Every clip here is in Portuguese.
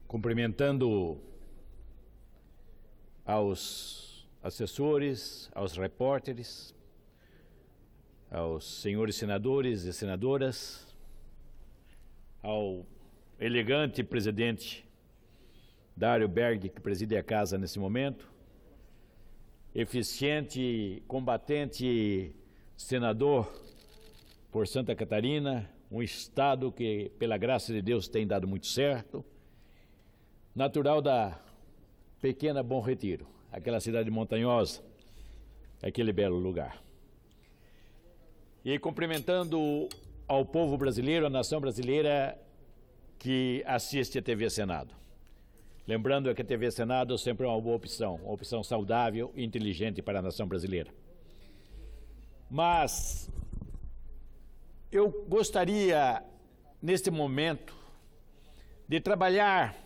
cumprimentando aos assessores, aos repórteres, aos senhores senadores e senadoras, ao elegante presidente Dário Berg, que preside a casa nesse momento, eficiente, combatente senador por Santa Catarina, um estado que, pela graça de Deus, tem dado muito certo, natural da pequena Bom Retiro, aquela cidade montanhosa, aquele belo lugar. E cumprimentando ao povo brasileiro, a nação brasileira que assiste a TV Senado. Lembrando que a TV Senado sempre é uma boa opção, uma opção saudável e inteligente para a nação brasileira. Mas eu gostaria, neste momento, de trabalhar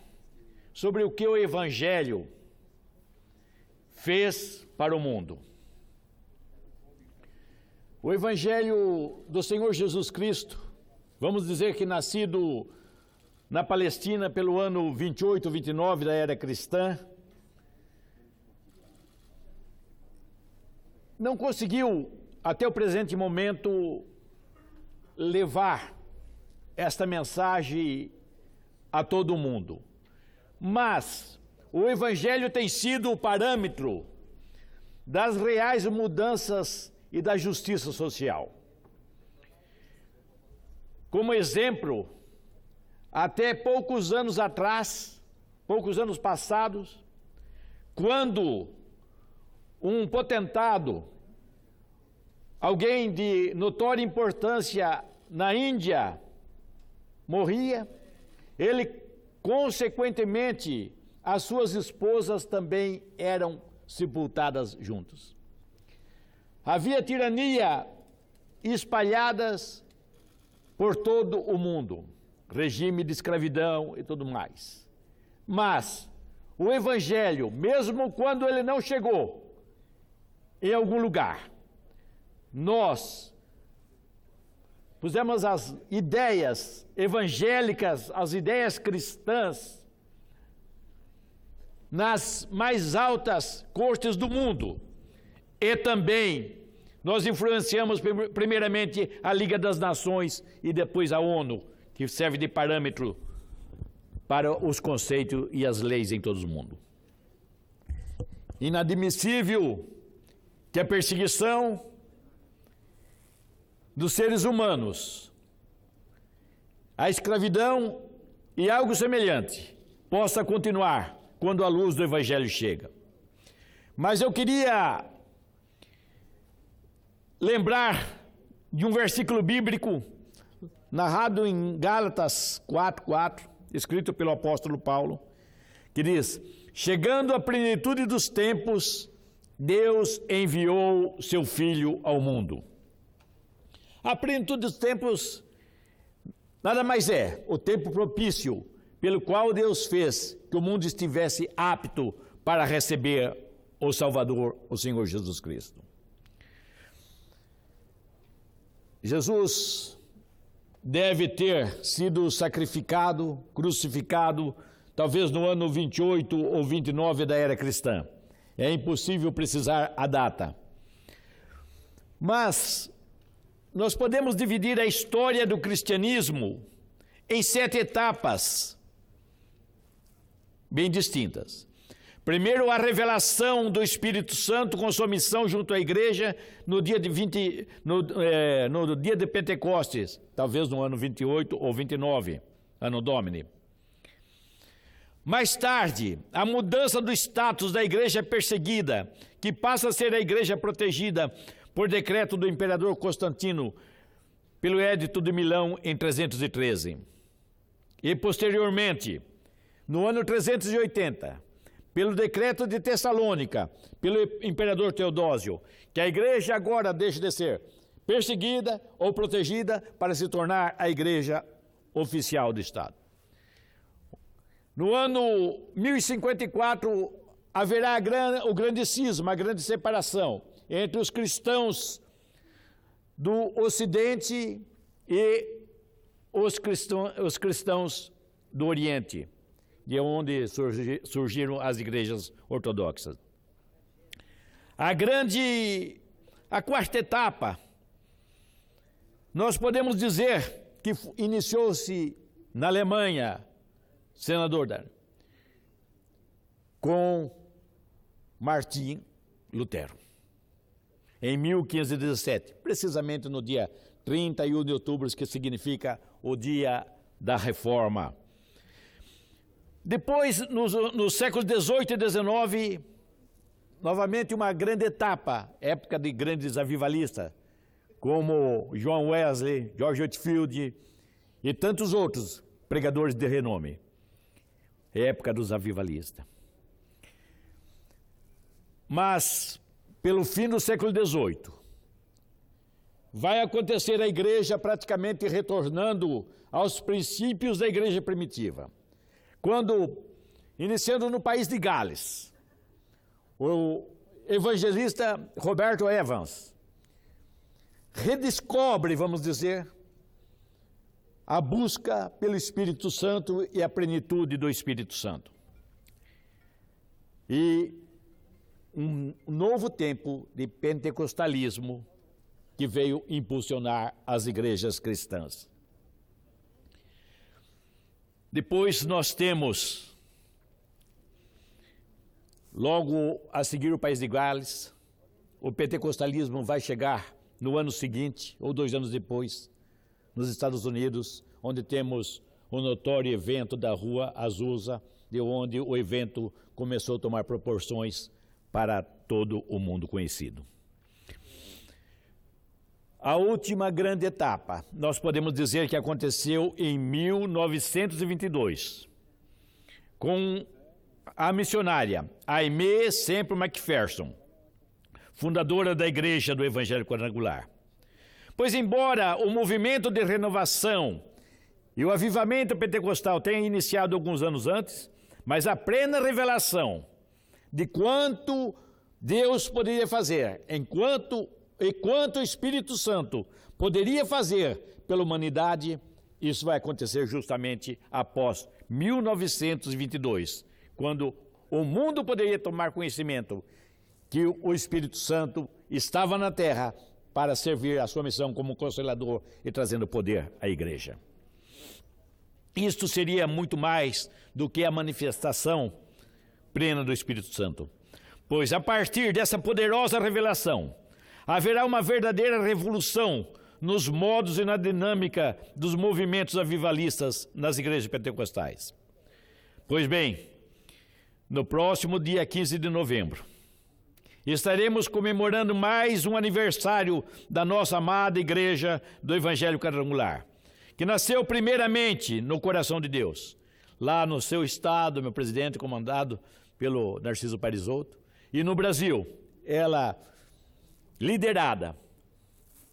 sobre o que o Evangelho fez para o mundo. O Evangelho do Senhor Jesus Cristo, vamos dizer que nascido na Palestina pelo ano 28, 29 da era cristã, não conseguiu, até o presente momento, levar esta mensagem a todo o mundo. Mas o Evangelho tem sido o parâmetro das reais mudanças e da justiça social. Como exemplo, até poucos anos atrás, poucos anos passados, quando um potentado, alguém de notória importância na Índia, morria, ele, consequentemente, as suas esposas também eram sepultadas juntos. Havia tirania espalhadas por todo o mundo, regime de escravidão e tudo mais. Mas o Evangelho, mesmo quando ele não chegou em algum lugar, nós pusemos as ideias evangélicas, as ideias cristãs, nas mais altas cortes do mundo. E também nós influenciamos primeiramente a Liga das Nações e depois a ONU, que serve de parâmetro para os conceitos e as leis em todo o mundo. Inadmissível que a perseguição dos seres humanos, a escravidão e algo semelhante possa continuar quando a luz do Evangelho chega. Mas eu queria lembrar de um versículo bíblico narrado em Gálatas 4:4, escrito pelo apóstolo Paulo, que diz: chegando à plenitude dos tempos, Deus enviou seu Filho ao mundo. A plenitude dos tempos nada mais é o tempo propício pelo qual Deus fez que o mundo estivesse apto para receber o Salvador, o Senhor Jesus Cristo. Jesus deve ter sido sacrificado, crucificado, talvez no ano 28 ou 29 da era cristã. É impossível precisar a data. Mas nós podemos dividir a história do cristianismo em 7 etapas bem distintas. Primeiro, a revelação do Espírito Santo com sua missão junto à igreja no dia de Pentecostes, talvez no ano 28 ou 29, ano Domini. Mais tarde, a mudança do status da igreja perseguida, que passa a ser a igreja protegida por decreto do imperador Constantino, pelo Edito de Milão em 313. E posteriormente, no ano 380, pelo decreto de Tessalônica, pelo imperador Teodósio, que a igreja agora deixa de ser perseguida ou protegida para se tornar a igreja oficial do Estado. No ano 1054, haverá o grande cisma, a grande separação entre os cristãos do Ocidente e os cristãos do Oriente, de onde surgiram as igrejas ortodoxas. A quarta etapa, nós podemos dizer que iniciou-se na Alemanha, senador Dar, com Martim Lutero, em 1517, precisamente no dia 31 de outubro, que significa o dia da Reforma. Depois, nos séculos 18 e 19, novamente uma grande etapa, época de grandes avivalistas, como John Wesley, George Whitefield e tantos outros pregadores de renome. Época dos avivalistas. Mas, pelo fim do século XVIII, vai acontecer a igreja praticamente retornando aos princípios da igreja primitiva. Quando, iniciando no país de Gales, o evangelista Roberto Evans redescobre, vamos dizer, a busca pelo Espírito Santo e a plenitude do Espírito Santo. E um novo tempo de pentecostalismo que veio impulsionar as igrejas cristãs. Depois nós temos, logo a seguir o país de Gales, o pentecostalismo vai chegar no ano seguinte, ou 2 anos depois, nos Estados Unidos, onde temos o notório evento da Rua Azusa, de onde o evento começou a tomar proporções para todo o mundo conhecido. A última grande etapa, nós podemos dizer que aconteceu em 1922, com a missionária Aimee Semple McPherson, fundadora da Igreja do Evangelho Quadrangular. Pois embora o movimento de renovação e o avivamento pentecostal tenham iniciado alguns anos antes, mas a plena revelação de quanto Deus poderia fazer, quanto o Espírito Santo poderia fazer pela humanidade, isso vai acontecer justamente após 1922, quando o mundo poderia tomar conhecimento que o Espírito Santo estava na terra para servir a sua missão como consolador e trazendo poder à igreja. Isto seria muito mais do que a manifestação plena do Espírito Santo, pois a partir dessa poderosa revelação, haverá uma verdadeira revolução nos modos e na dinâmica dos movimentos avivalistas nas igrejas pentecostais. Pois bem, no próximo dia 15 de novembro, estaremos comemorando mais um aniversário da nossa amada Igreja do Evangelho Quadrangular, que nasceu primeiramente no coração de Deus, lá no seu estado, meu presidente, comandado pelo Narciso Parisotto, e no Brasil, ela liderada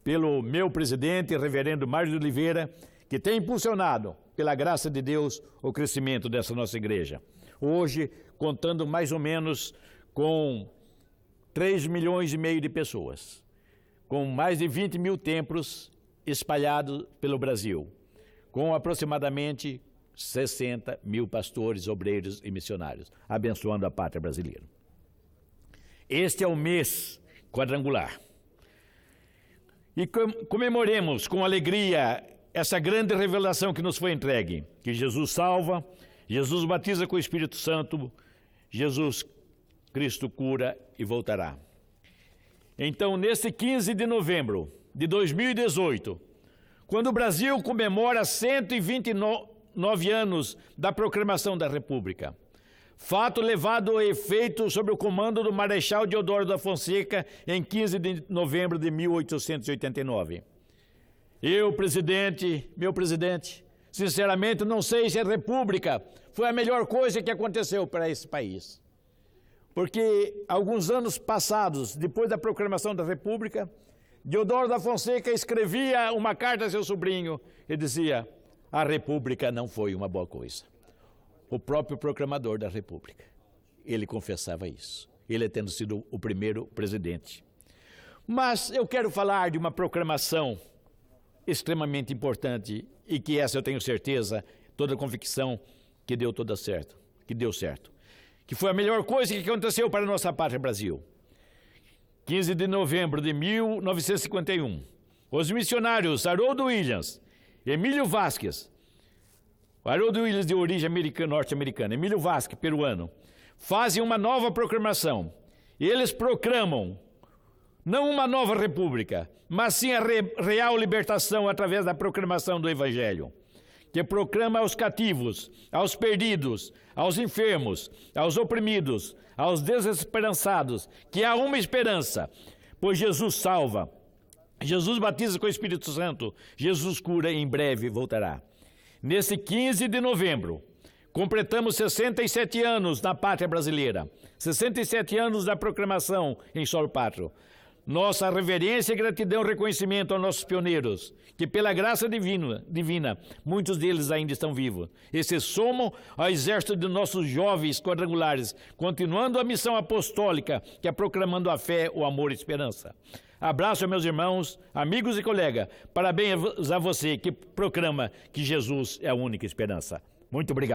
pelo meu presidente, reverendo Mário de Oliveira, que tem impulsionado, pela graça de Deus, o crescimento dessa nossa igreja. Hoje, contando mais ou menos com 3,5 milhões de pessoas, com mais de 20 mil templos espalhados pelo Brasil, com aproximadamente 60 mil pastores, obreiros e missionários, abençoando a pátria brasileira. Este é o mês quadrangular. E comemoremos com alegria essa grande revelação que nos foi entregue, que Jesus salva, Jesus batiza com o Espírito Santo, Jesus Cristo cura e voltará. Então, nesse 15 de novembro de 2018, quando o Brasil comemora 129 anos da proclamação da República, fato levado a efeito sob o comando do Marechal Deodoro da Fonseca em 15 de novembro de 1889. Meu presidente, sinceramente não sei se a República foi a melhor coisa que aconteceu para esse país. Porque alguns anos passados, depois da proclamação da República, Deodoro da Fonseca escrevia uma carta a seu sobrinho e dizia: a República não foi uma boa coisa. O próprio proclamador da República, ele confessava isso, ele tendo sido o primeiro presidente. Mas eu quero falar de uma proclamação extremamente importante e que essa eu tenho certeza, toda convicção, que deu certo, que foi a melhor coisa que aconteceu para a nossa pátria Brasil. 15 de novembro de 1951, os missionários Haroldo Williams, Emílio Vasquez, Haroldo Williams de origem norte-americana, Emílio Vasquez, peruano, fazem uma nova proclamação. Eles proclamam não uma nova república, mas sim a real libertação através da proclamação do Evangelho, que proclama aos cativos, aos perdidos, aos enfermos, aos oprimidos, aos desesperançados, que há uma esperança, pois Jesus salva, Jesus batiza com o Espírito Santo, Jesus cura e em breve voltará. Nesse 15 de novembro, completamos 67 anos na pátria brasileira, 67 anos da proclamação em solo pátrio. Nossa reverência, gratidão e reconhecimento aos nossos pioneiros, que pela graça divina, muitos deles ainda estão vivos, e se somam ao exército de nossos jovens quadrangulares, continuando a missão apostólica, que é proclamando a fé, o amor e a esperança. Abraço, meus irmãos, amigos e colegas. Parabéns a você que proclama que Jesus é a única esperança. Muito obrigado.